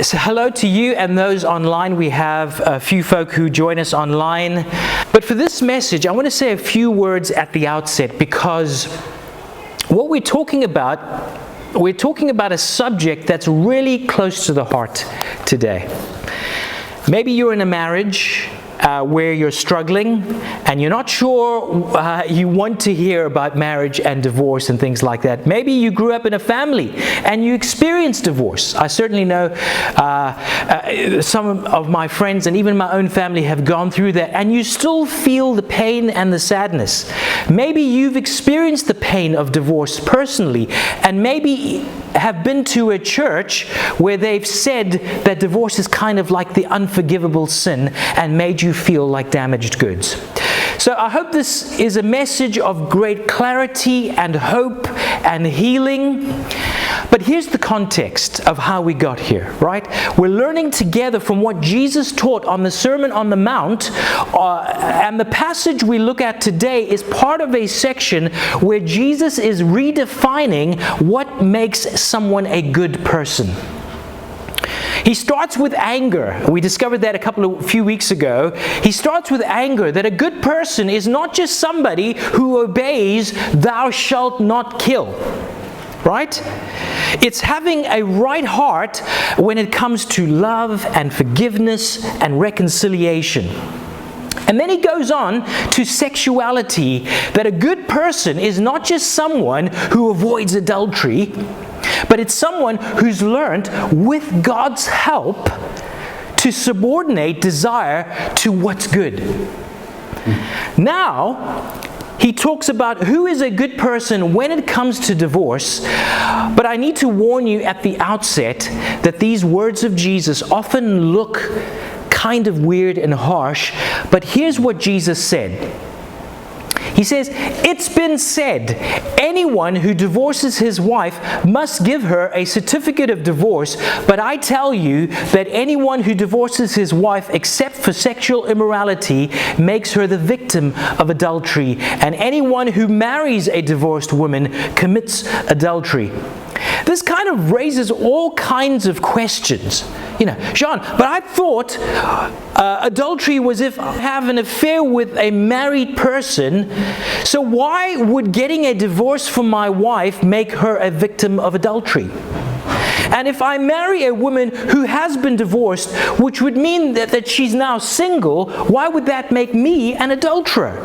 So hello to you and those online. We have a few folk who join us online. But for this message, I want to say a few words at the outset, because what we're talking about a subject that's really close to the heart today. Maybe you're in a marriage where you're struggling and you're not sure you want to hear about marriage and divorce and things like that. Maybe you grew up in a family and you experienced divorce. I certainly know some of my friends and even my own family have gone through that, and you still feel the pain and the sadness. Maybe you've experienced the pain of divorce personally, and maybe have been to a church where they've said that divorce is kind of like the unforgivable sin and made you feel like damaged goods. So I hope this is a message of great clarity and hope and healing. But here's the context of how we got here, right? We're learning together from what Jesus taught on the Sermon on the Mount, and the passage we look at today is part of a section where Jesus is redefining what makes someone a good person. He starts with anger. We discovered that a few weeks ago. He starts with anger, that a good person is not just somebody who obeys, "Thou shalt not kill." Right? It's having a right heart when it comes to love and forgiveness and reconciliation. And then he goes on to sexuality, that a good person is not just someone who avoids adultery, but it's someone who's learned, with God's help, to subordinate desire to what's good. Now, he talks about who is a good person when it comes to divorce, but I need to warn you at the outset that these words of Jesus often look kind of weird and harsh, but here's what Jesus said. He says, "It's been said, anyone who divorces his wife must give her a certificate of divorce, but I tell you that anyone who divorces his wife except for sexual immorality makes her the victim of adultery, and anyone who marries a divorced woman commits adultery." This kind of raises all kinds of questions. Jean, but I thought adultery was if I have an affair with a married person, so why would getting a divorce from my wife make her a victim of adultery? And if I marry a woman who has been divorced, which would mean that she's now single, why would that make me an adulterer?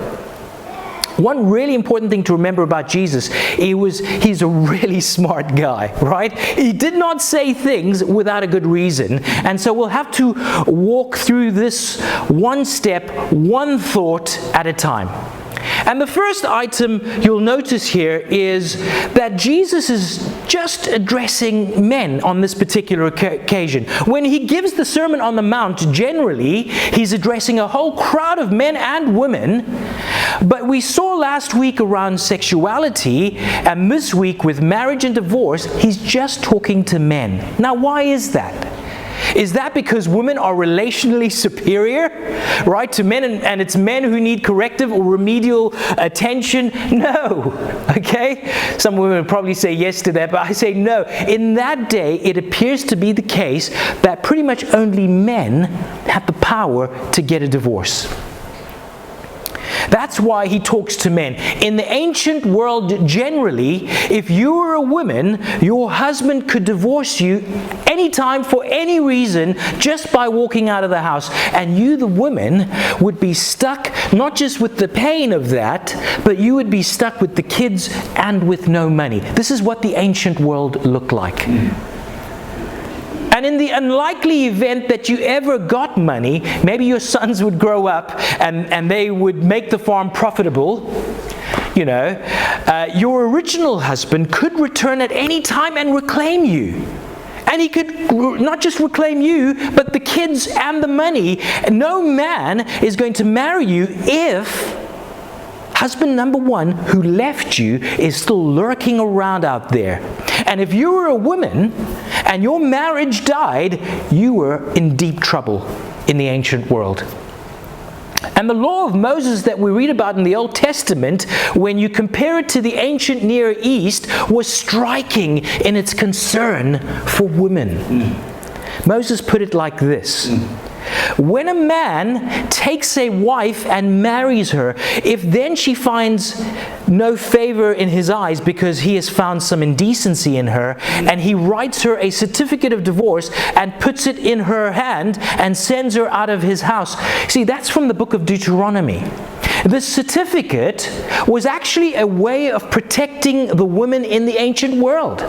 One really important thing to remember about Jesus, he's a really smart guy, right? He did not say things without a good reason. And so we'll have to walk through this one step, one thought at a time. And the first item you'll notice here is that Jesus is just addressing men on this particular occasion. When he gives the Sermon on the Mount, generally, he's addressing a whole crowd of men and women. But we saw last week around sexuality, and this week with marriage and divorce, he's just talking to men. Now, why is that? Is that because women are relationally superior, right, to men, and it's men who need corrective or remedial attention? No, okay? Some women would probably say yes to that, but I say no. In that day, it appears to be the case that pretty much only men have the power to get a divorce. That's why he talks to men. In the ancient world, generally, if you were a woman, your husband could divorce you anytime for any reason just by walking out of the house. And you, the woman, would be stuck not just with the pain of that, but you would be stuck with the kids and with no money. This is what the ancient world looked like. And in the unlikely event that you ever got money, maybe your sons would grow up and they would make the farm profitable. Your original husband could return at any time and reclaim you. And he could not just reclaim you, but the kids and the money. No man is going to marry you if husband number one who left you is still lurking around out there. And if you were a woman and your marriage died, you were in deep trouble in the ancient world. And the law of Moses that we read about in the Old Testament, when you compare it to the ancient Near East, was striking in its concern for women. Moses put it like this. When a man takes a wife and marries her, if then she finds no favor in his eyes because he has found some indecency in her, and he writes her a certificate of divorce and puts it in her hand and sends her out of his house. See, that's from the book of Deuteronomy. The certificate was actually a way of protecting the women in the ancient world.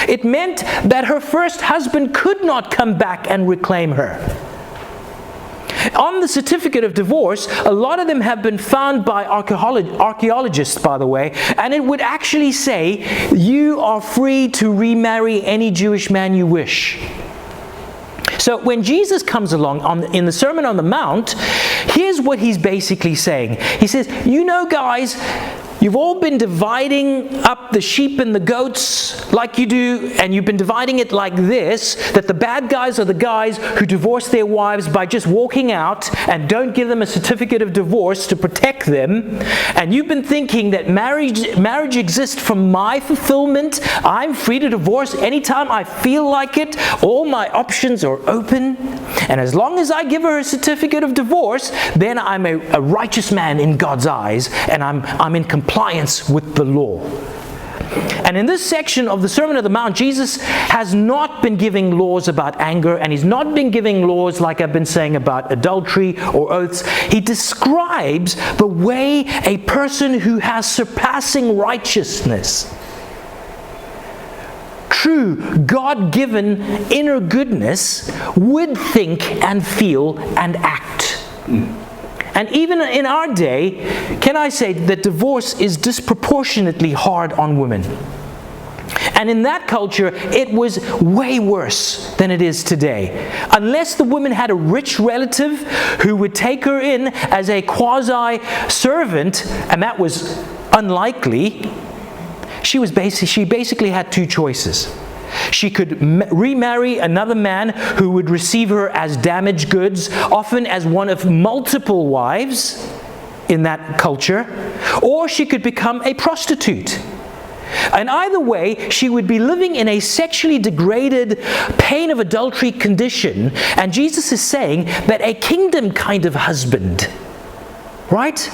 It meant that her first husband could not come back and reclaim her. On the certificate of divorce, a lot of them have been found by archaeologists, by the way, and it would actually say, you are free to remarry any Jewish man you wish. So when Jesus comes along in the Sermon on the Mount, here's what he's basically saying. He says, you know, guys, you've all been dividing up the sheep and the goats like you do, and you've been dividing it like this, that the bad guys are the guys who divorce their wives by just walking out and don't give them a certificate of divorce to protect them. And you've been thinking that marriage exists for my fulfillment. I'm free to divorce anytime I feel like it. All my options are open. And as long as I give her a certificate of divorce, then I'm a righteous man in God's eyes, and I'm in compliance with the law. And in this section of the Sermon on the Mount, Jesus has not been giving laws about anger, and he's not been giving laws like I've been saying about adultery or oaths. He describes the way a person who has surpassing righteousness, true God-given inner goodness, would think and feel and act. And even in our day, can I say that divorce is disproportionately hard on women? And in that culture, it was way worse than it is today. Unless the woman had a rich relative who would take her in as a quasi-servant, and that was unlikely, she basically had two choices. She could remarry another man who would receive her as damaged goods, often as one of multiple wives in that culture, or she could become a prostitute. And either way, she would be living in a sexually degraded, pain of adultery condition. And Jesus is saying that a kingdom kind of husband, right,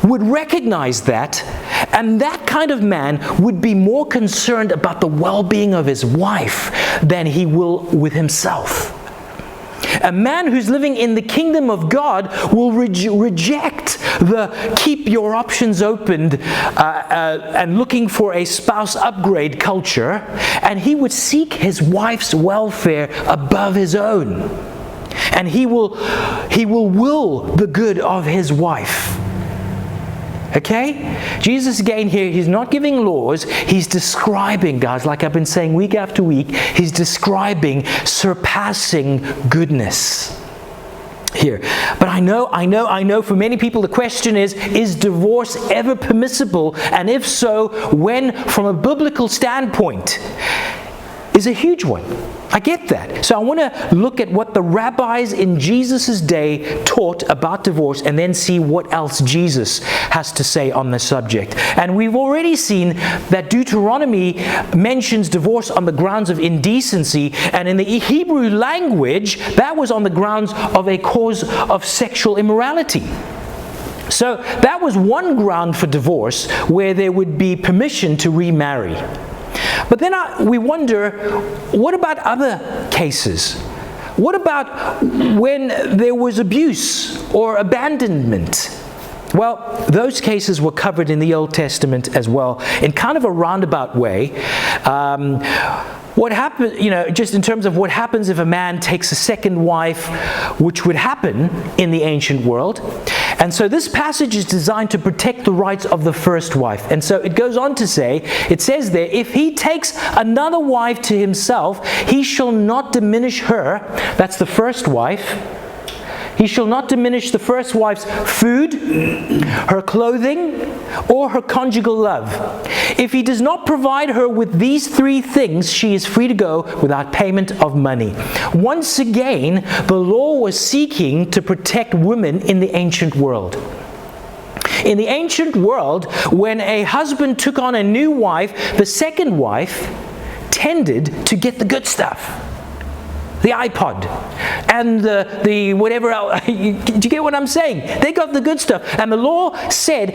would recognize that, and that kind of man would be more concerned about the well-being of his wife than he will with himself. A man who's living in the kingdom of God will reject the keep your options open and looking for a spouse upgrade culture, and he would seek his wife's welfare above his own. And he will will the good of his wife. Okay? Jesus again here, he's not giving laws, he's describing, guys, like I've been saying week after week, he's describing surpassing goodness here. But I know for many people the question is divorce ever permissible? And if so, when, from a biblical standpoint, is a huge one. I get that. So I want to look at what the rabbis in Jesus' day taught about divorce, and then see what else Jesus has to say on the subject. And we've already seen that Deuteronomy mentions divorce on the grounds of indecency, and in the Hebrew language, that was on the grounds of a cause of sexual immorality. So that was one ground for divorce where there would be permission to remarry. But then we wonder, what about other cases? What about when there was abuse or abandonment? Well, those cases were covered in the Old Testament as well, in kind of a roundabout way. What happened, just in terms of what happens if a man takes a second wife, which would happen in the ancient world. And so this passage is designed to protect the rights of the first wife. And so it goes on to say, it says there, if he takes another wife to himself, he shall not diminish her, that's the first wife, he shall not diminish the first wife's food, her clothing, or her conjugal love. If he does not provide her with these three things, she is free to go without payment of money. Once again, the law was seeking to protect women in the ancient world. In the ancient world, when a husband took on a new wife, the second wife tended to get the good stuff. the iPod, and the whatever else. Do you get what I'm saying? They got the good stuff. And the law said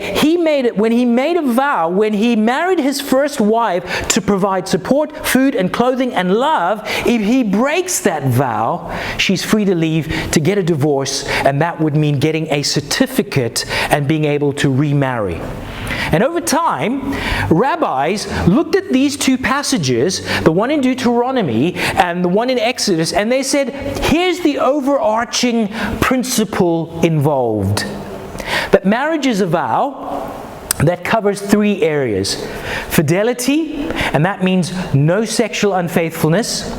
when he made a vow, when he married his first wife to provide support, food and clothing and love, if he breaks that vow, she's free to leave to get a divorce, and that would mean getting a certificate and being able to remarry. And over time, rabbis looked at these two passages, the one in Deuteronomy and the one in Exodus, and they said, here's the overarching principle involved. That marriage is a vow that covers three areas. Fidelity, and that means no sexual unfaithfulness.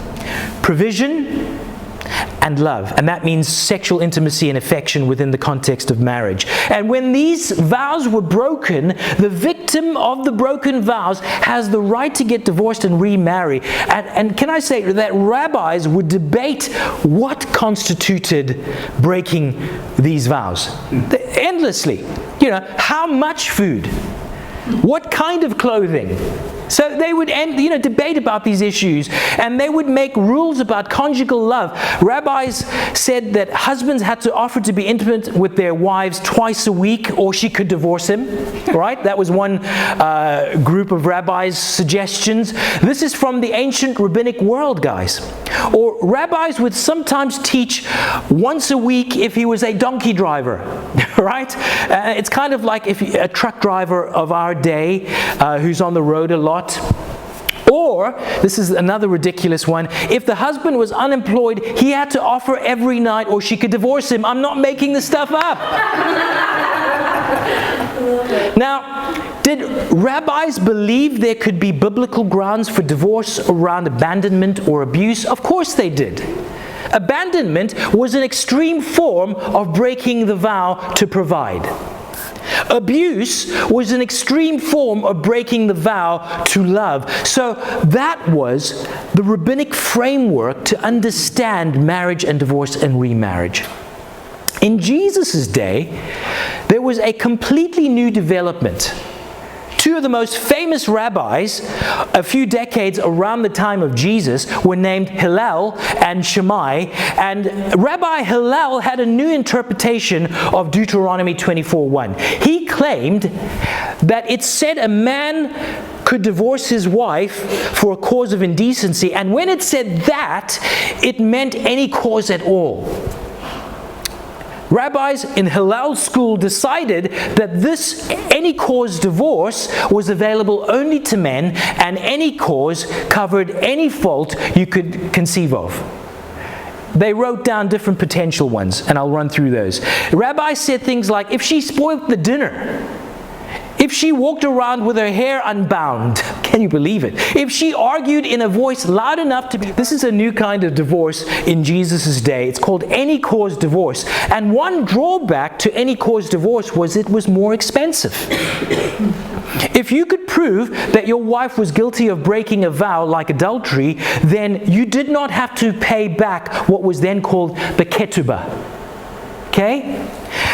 Provision, and love, and that means sexual intimacy and affection within the context of marriage. And when these vows were broken, the victim of the broken vows has the right to get divorced and remarry. And can I say that rabbis would debate what constituted breaking these vows endlessly. How much food? What kind of clothing? So they would debate about these issues, and they would make rules about conjugal love. Rabbis said that husbands had to offer to be intimate with their wives twice a week, or she could divorce him. Right? That was one group of rabbis' suggestions. This is from the ancient rabbinic world, guys. Or rabbis would sometimes teach once a week if he was a donkey driver. Right? It's kind of like if a truck driver of our day who's on the road a lot. Or, this is another ridiculous one, if the husband was unemployed, he had to offer every night or she could divorce him. I'm not making this stuff up. Now, did rabbis believe there could be biblical grounds for divorce around abandonment or abuse? Of course they did. Abandonment was an extreme form of breaking the vow to provide. Abuse was an extreme form of breaking the vow to love. So that was the rabbinic framework to understand marriage and divorce and remarriage. In Jesus' day, there was a completely new development. Two of the most famous rabbis a few decades around the time of Jesus were named Hillel and Shammai. And Rabbi Hillel had a new interpretation of Deuteronomy 24:1. He claimed that it said a man could divorce his wife for a cause of indecency. And when it said that, it meant any cause at all. Rabbis in Hillel's school decided that this any cause divorce was available only to men, and any cause covered any fault you could conceive of. They wrote down different potential ones, and I'll run through those. Rabbis said things like, if she spoiled the dinner, if she walked around with her hair unbound, can you believe it? If she argued in a voice loud enough to be... This is a new kind of divorce in Jesus' day. It's called any cause divorce. And one drawback to any cause divorce was it was more expensive. If you could prove that your wife was guilty of breaking a vow like adultery, then you did not have to pay back what was then called the ketubah. Okay?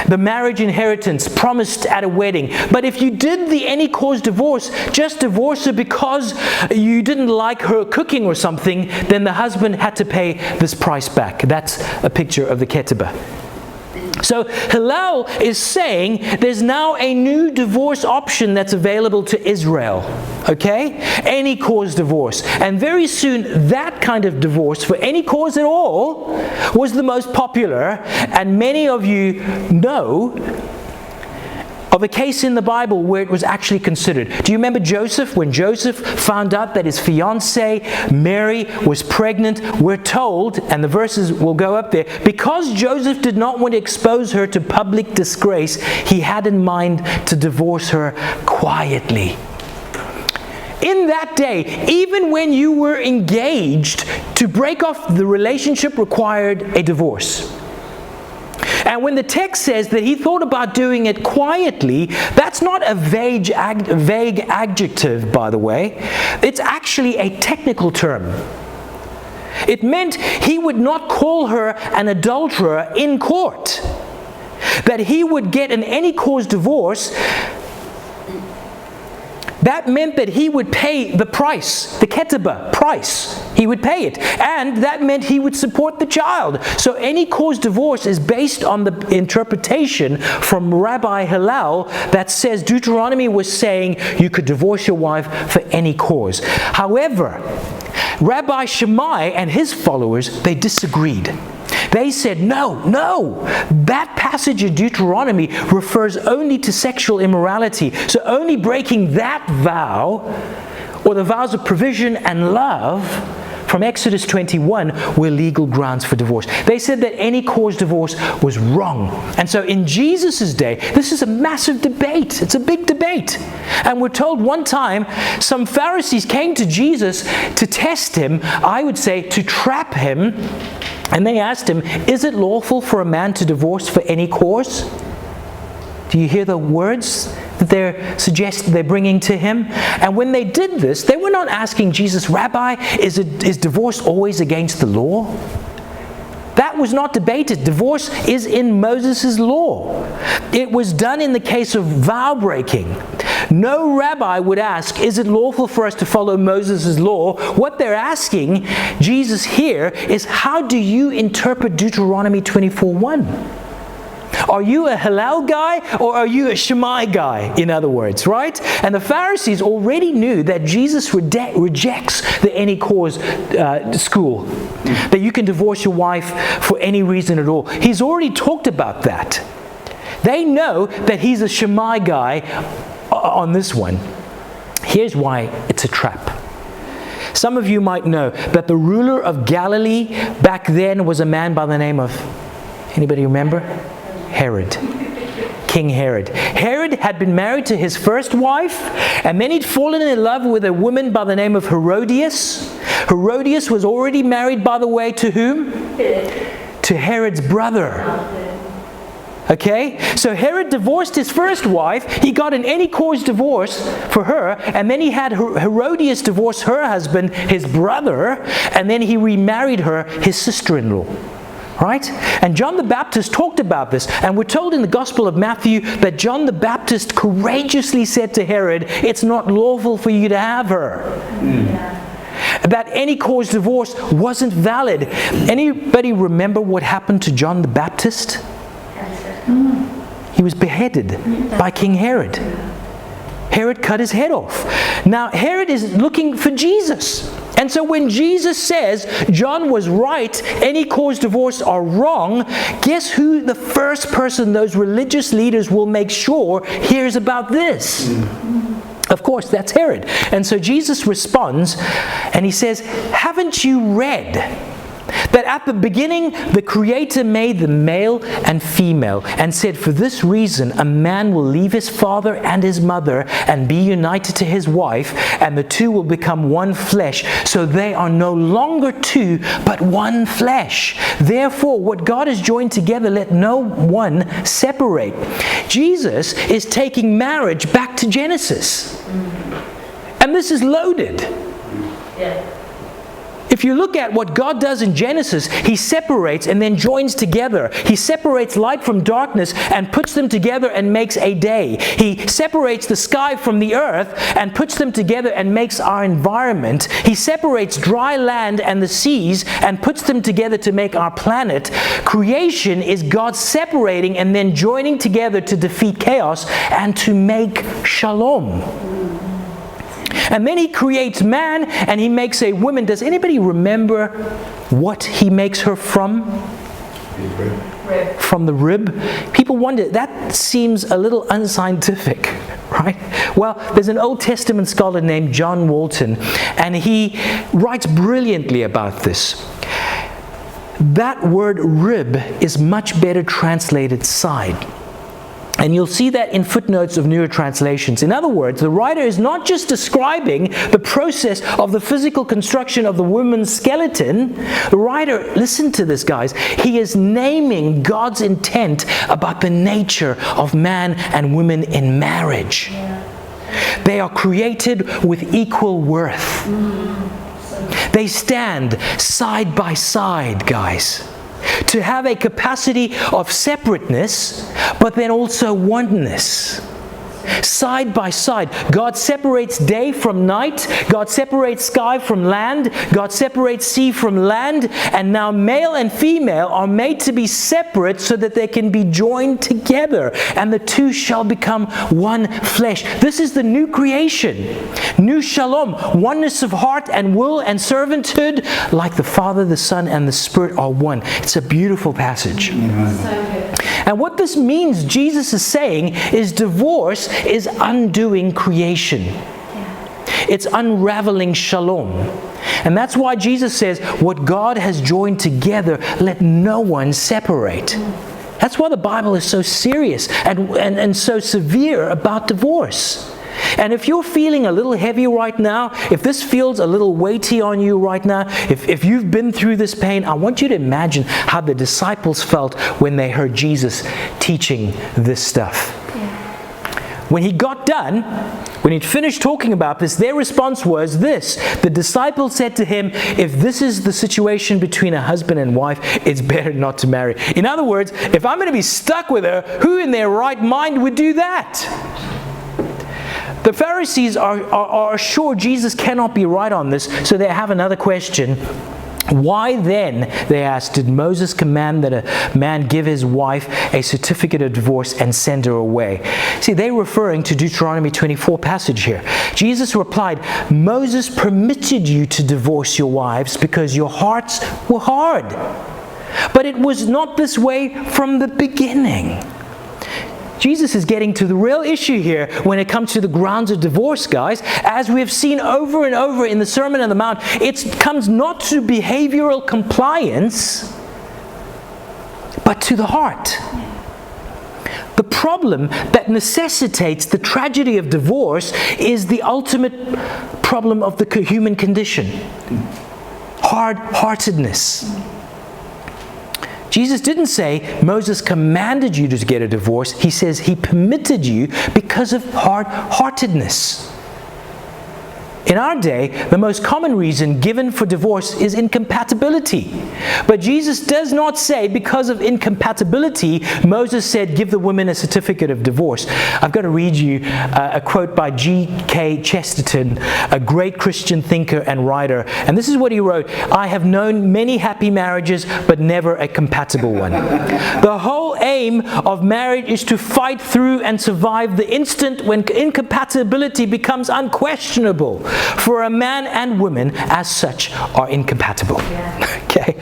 The marriage inheritance promised at a wedding. But if you did the any cause divorce, just divorce her because you didn't like her cooking or something, then the husband had to pay this price back. That's a picture of the ketubah. So Hillel is saying there's now a new divorce option that's available to Israel. Okay? Any cause divorce. And very soon that kind of divorce for any cause at all was the most popular. And many of you know of a case in the Bible where it was actually considered. Do you remember Joseph? When Joseph found out that his fiancée Mary was pregnant, we're told, and the verses will go up there, because Joseph did not want to expose her to public disgrace, he had in mind to divorce her quietly. In that day, even when you were engaged, to break off the relationship required a divorce. And when the text says that he thought about doing it quietly, that's not a vague adjective, by the way. It's actually a technical term. It meant he would not call her an adulterer in court. That he would get an any cause divorce. That meant that he would pay the price, the ketubah price. he would pay it. And that meant he would support the child. So any cause divorce is based on the interpretation from Rabbi Hillel that says Deuteronomy was saying you could divorce your wife for any cause. However, Rabbi Shammai and his followers, they disagreed. They said, no, that passage of Deuteronomy refers only to sexual immorality. So only breaking that vow, or the vows of provision and love from Exodus 21, were legal grounds for divorce. They said that any cause divorce was wrong. And so in Jesus' day, this is a massive debate. It's a big debate. And we're told one time some Pharisees came to Jesus to test him, I would say to trap him, and they asked him, is it lawful for a man to divorce for any cause? Do you hear the words that they're bringing to him? And when they did this, they were not asking Jesus, Rabbi, is divorce always against the law? That was not debated. Divorce is in Moses' law. It was done in the case of vow breaking. No rabbi would ask, is it lawful for us to follow Moses' law? What they're asking Jesus here is, how do you interpret Deuteronomy 24:1? Are you a Hillel guy or are you a Shammai guy, in other words, right? And the Pharisees already knew that Jesus rejects the any cause school, that you can divorce your wife for any reason at all. He's already talked about that. They know that he's a Shammai guy on this one. Here's why it's a trap. Some of you might know that the ruler of Galilee back then was a man by the name of, anybody remember? Herod. King Herod. Herod had been married to his first wife, and then he'd fallen in love with a woman by the name of Herodias. Herodias was already married, by the way, to whom? To Herod's brother. Okay? So Herod divorced his first wife. He got an any cause divorce for her, and then he had Herodias divorce her husband, his brother, and then he remarried her, his sister-in-law. Right? And John the Baptist talked about this, and we're told in the Gospel of Matthew that John the Baptist courageously said to Herod, it's not lawful for you to have her. That any cause divorce wasn't valid. Anybody remember what happened to John the Baptist? He was beheaded by King Herod. Herod cut his head off. Now Herod is looking for Jesus. And so when Jesus says John was right, any cause divorce are wrong, guess who the first person those religious leaders will make sure hears about this? Of course, that's Herod. And so Jesus responds and he says, haven't you read that at the beginning the Creator made them male and female, and said, for this reason a man will leave his father and his mother and be united to his wife, and the two will become one flesh. So they are no longer two, but one flesh. Therefore, what God has joined together, let no one separate. Jesus is taking marriage back to Genesis. And this is loaded. Yeah. If you look at what God does in Genesis, He separates and then joins together. He separates light from darkness and puts them together and makes a day. He separates the sky from the earth and puts them together and makes our environment. He separates dry land and the seas and puts them together to make our planet. Creation is God separating and then joining together to defeat chaos and to make shalom. And then He creates man and He makes a woman. Does anybody remember what He makes her from? Rib. From the rib. People wonder, that seems a little unscientific, right? Well, there's an Old Testament scholar named John Walton, and he writes brilliantly about this. That word rib is much better translated side. And you'll see that in footnotes of newer translations. In other words, the writer is not just describing the process of the physical construction of the woman's skeleton. The writer, listen to this, guys, he is naming God's intent about the nature of man and woman in marriage. They are created with equal worth. They stand side by side, guys. To have a capacity of separateness, but then also oneness. side by side. God separates day from night. God separates sky from land. God separates sea from land. And now male and female are made to be separate so that they can be joined together. And the two shall become one flesh. This is the new creation. New shalom. Oneness of heart and will and servanthood. Like the Father, the Son, and the Spirit are one. It's a beautiful passage. And what this means, Jesus is saying, is divorce is undoing creation. It's unraveling shalom. And that's why Jesus says, what God has joined together, let no one separate. That's why the Bible is so serious and so severe about divorce. And if you're feeling a little heavy right now, if this feels a little weighty on you right now, if you've been through this pain, I want you to imagine how the disciples felt when they heard Jesus teaching this stuff. When he got done, when he'd finished talking about this, their response was this. The disciples said to him, if this is the situation between a husband and wife, it's better not to marry. In other words, if I'm going to be stuck with her, who in their right mind would do that? The Pharisees are sure Jesus cannot be right on this, so they have another question. Why then, they asked, did Moses command that a man give his wife a certificate of divorce and send her away? See, they're referring to Deuteronomy 24 passage here. Jesus replied, Moses permitted you to divorce your wives because your hearts were hard. But it was not this way from the beginning. Jesus is getting to the real issue here when it comes to the grounds of divorce, guys. As we have seen over and over in the Sermon on the Mount, it comes not to behavioral compliance, but to the heart. The problem that necessitates the tragedy of divorce is the ultimate problem of the human condition. Hard-heartedness. Jesus didn't say Moses commanded you to get a divorce. He says he permitted you because of hard-heartedness. In our day, the most common reason given for divorce is incompatibility. But Jesus does not say because of incompatibility, Moses said, give the woman a certificate of divorce. I've got to read you a quote by G.K. Chesterton, a great Christian thinker and writer. And this is what he wrote, I have known many happy marriages, but never a compatible one. The whole aim of marriage is to fight through and survive the instant when incompatibility becomes unquestionable. For a man and woman, as such, are incompatible. Okay?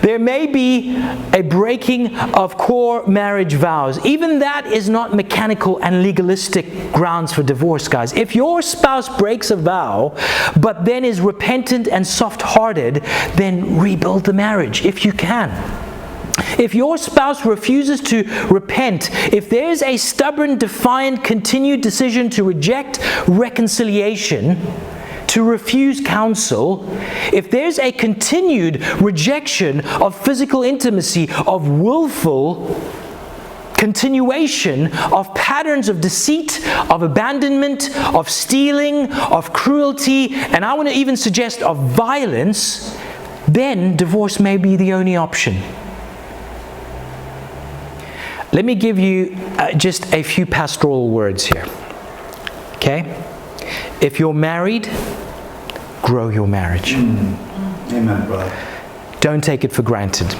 There may be a breaking of core marriage vows. Even that is not mechanical and legalistic grounds for divorce, guys. If your spouse breaks a vow, but then is repentant and soft-hearted, then rebuild the marriage, if you can. If your spouse refuses to repent, if there's a stubborn, defiant, continued decision to reject reconciliation, to refuse counsel, if there's a continued rejection of physical intimacy, of willful continuation of patterns of deceit, of abandonment, of stealing, of cruelty, and I want to even suggest of violence, then divorce may be the only option. Let me give you just a few pastoral words here. Okay? If you're married, grow your marriage. Amen, brother. Don't take it for granted.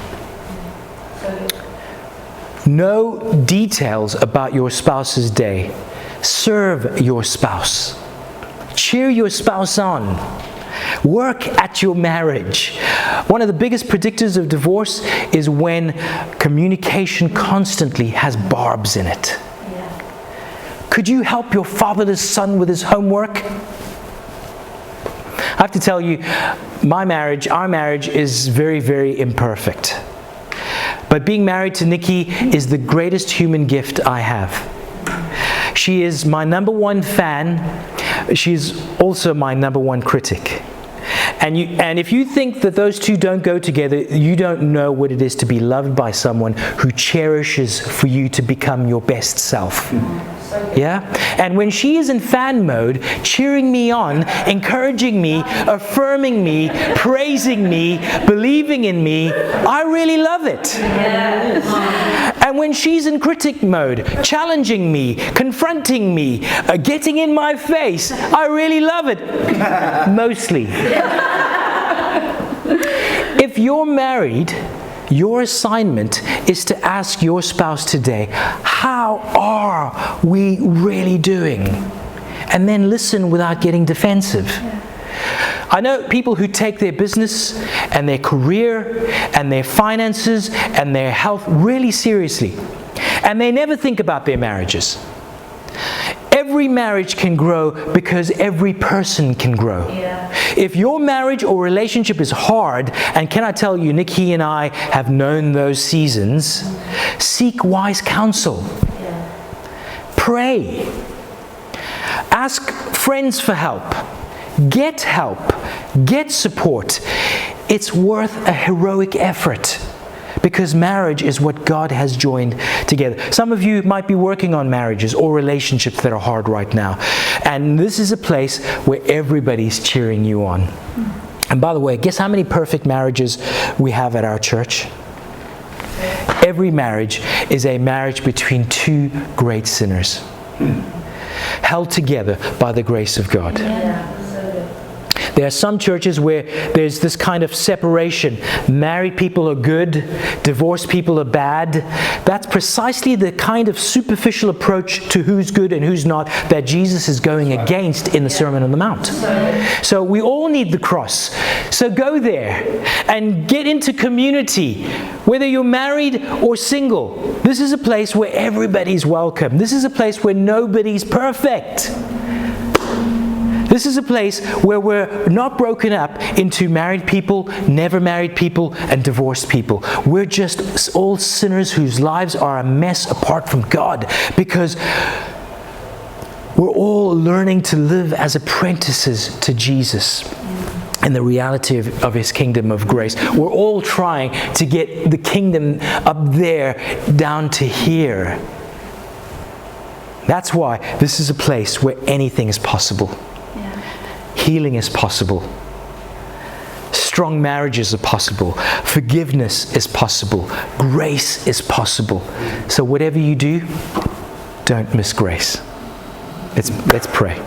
Know details about your spouse's day. Serve your spouse. Cheer your spouse on. Work at your marriage. One of the biggest predictors of divorce is when communication constantly has barbs in it. Could you help your fatherless son with his homework? I have to tell you, our marriage is very, very imperfect. But being married to Nikki is the greatest human gift I have. She is my number one fan. She's also my number one critic. And if you think that those two don't go together, you don't know what it is to be loved by someone who cherishes for you to become your best self. Yeah? And when she is in fan mode, cheering me on, encouraging me, affirming me, praising me, believing in me, I really love it. And when she's in critic mode, challenging me, confronting me, getting in my face, I really love it. Mostly. If you're married, your assignment is to ask your spouse today, how are we really doing? And then listen without getting defensive. I know people who take their business and their career and their finances and their health really seriously. And they never think about their marriages. Every marriage can grow because every person can grow. Yeah. If your marriage or relationship is hard, and can I tell you, Nikki and I have known those seasons, seek wise counsel. Yeah. Pray. Ask friends for help. Get help. Get support. It's worth a heroic effort. Because marriage is what God has joined together. Some of you might be working on marriages or relationships that are hard right now. And this is a place where everybody's cheering you on. And by the way, guess how many perfect marriages we have at our church? Every marriage is a marriage between two great sinners. Held together by the grace of God. Yeah. There are some churches where there's this kind of separation. Married people are good, divorced people are bad. That's precisely the kind of superficial approach to who's good and who's not that Jesus is going against in the Sermon on the Mount. So we all need the cross. So go there and get into community. Whether you're married or single, this is a place where everybody's welcome. This is a place where nobody's perfect. This is a place where we're not broken up into married people, never married people, and divorced people. We're just all sinners whose lives are a mess apart from God, because we're all learning to live as apprentices to Jesus and the reality of His kingdom of grace. We're all trying to get the kingdom up there down to here. That's why this is a place where anything is possible. Healing is possible. Strong marriages are possible. Forgiveness is possible. Grace is possible. So whatever you do, don't miss grace. Let's pray.